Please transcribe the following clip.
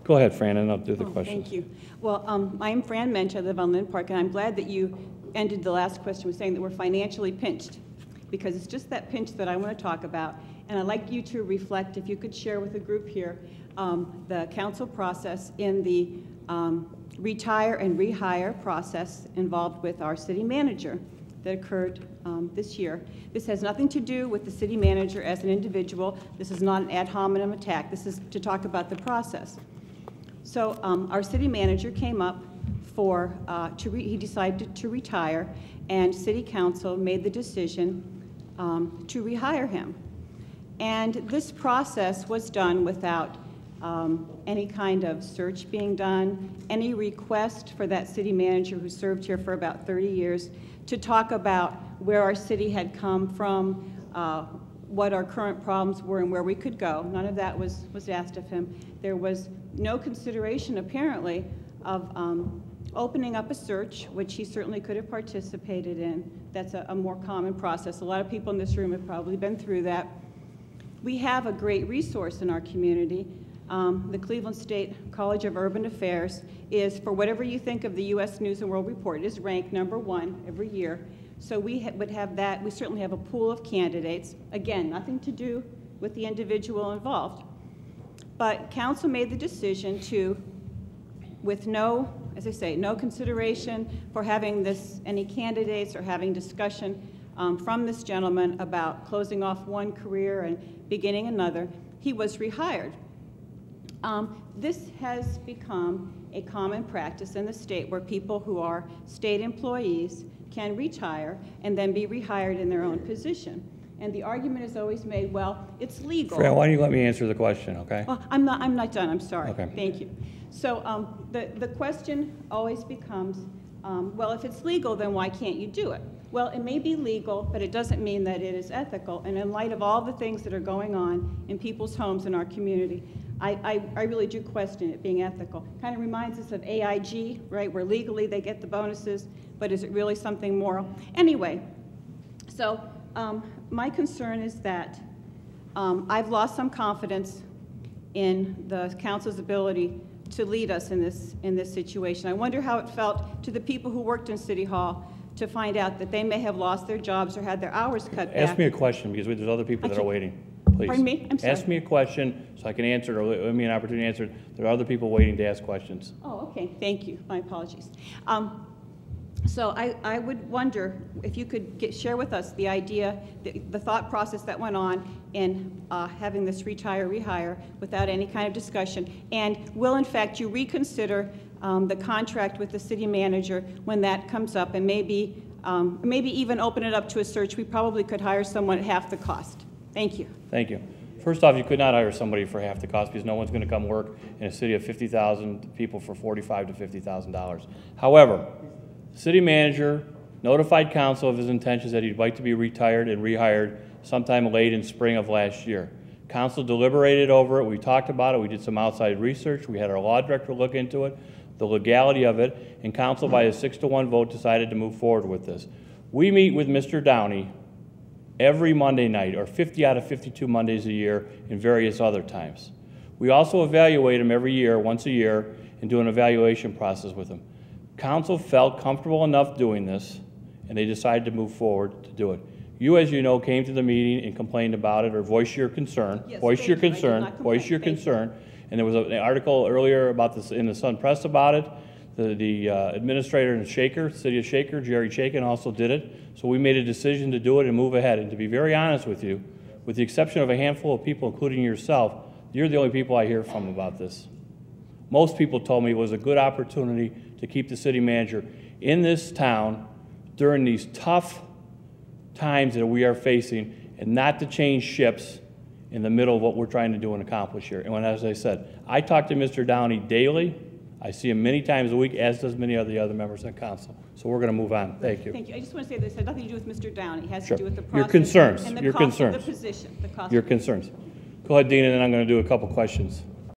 Go ahead, Fran, and I'll do the questions. Thank you. Well, I'm Fran Mentch. I live on Lynn Park, and I'm glad that you ended the last question with saying that we're financially pinched, because it's just that pinch that I want to talk about. And I'd like you to reflect, if you could share with the group here, the council process in the retire and rehire process involved with our city manager that occurred this year. This has nothing to do with the city manager as an individual. This is not an ad hominem attack. This is to talk about the process. So our city manager came up for, he decided to retire, and city council made the decision to rehire him. And this process was done without any kind of search being done, any request for that city manager who served here for about 30 years to talk about where our city had come from, what our current problems were, and where we could go. None of that was asked of him. There was no consideration, apparently, of opening up a search, which he certainly could have participated in. That's a more common process. A lot of people in this room have probably been through that. We have a great resource in our community. The Cleveland State College of Urban Affairs is, for whatever you think of the U.S. News and World Report, it is ranked #1 every year. So we would have that. We certainly have a pool of candidates. Again, nothing to do with the individual involved. But council made the decision to, with no, as I say, no consideration for having any candidates or having discussion from this gentleman about closing off one career and beginning another, he was rehired. This has become a common practice in the state where people who are state employees can retire and then be rehired in their own position. And the argument is always made, well, it's legal. Fran, why don't you let me answer the question, okay? Well, I'm not done, I'm sorry. Okay. Thank you. So the question always becomes, well, if it's legal, then why can't you do it? Well, it may be legal, but it doesn't mean that it is ethical. And in light of all the things that are going on in people's homes in our community, I really do question it being ethical. Kind of reminds us of AIG, right, where legally they get the bonuses, but is it really something moral? Anyway, so my concern is that I've lost some confidence in the council's ability to lead us in this situation. I wonder how it felt to the people who worked in City Hall to find out that they may have lost their jobs or had their hours cut back. Ask me a question, because there's other people that are waiting. Please. Pardon me? I'm sorry. Ask me a question so I can answer it, or give me an opportunity to answer it. There are other people waiting to ask questions. Oh, okay. Thank you. My apologies. So I would wonder if you could share with us the idea, the thought process that went on in having this rehire without any kind of discussion, and will, in fact, you reconsider the contract with the city manager when that comes up, and maybe even open it up to a search. We probably could hire someone at half the cost. Thank you. Thank you. First off, you could not hire somebody for half the cost, because no one's going to come work in a city of 50,000 people for $45,000 to $50,000. However, the city manager notified council of his intentions that he'd like to be retired and rehired sometime late in spring of last year. Council deliberated over it. We talked about it. We did some outside research. We had our law director look into it, the legality of it, and council by a 6-to-1 vote decided to move forward with this. We meet with Mr. Downey every Monday night, or 50 out of 52 Mondays a year, and various other times. We also evaluate him every year, once a year, and do an evaluation process with him. Council felt comfortable enough doing this, and they decided to move forward to do it. You, as you know, came to the meeting and complained about it, or voiced your concern. Yes, voiced your concern. And there was an article earlier about this in the Sun Press about it. The administrator in Shaker, City of Shaker, Jerry Chaikin, also did it. So we made a decision to do it and move ahead. And to be very honest with you, with the exception of a handful of people, including yourself, you're the only people I hear from about this. Most people told me it was a good opportunity to keep the city manager in this town during these tough times that we are facing, and not to change ships in the middle of what we're trying to do and accomplish here. And when, as I said, I talk to Mr. Downey daily. I see him many times a week, as does many of the other members of council. So we're going to move on. Thank you. Thank you. I just want to say this had nothing to do with Mr. Downey. It has Sure. to do with the process. Your concerns. And the Your cost concerns. of the position. The cost Your of concerns. Go ahead, Dean, and then I'm going to do a couple questions.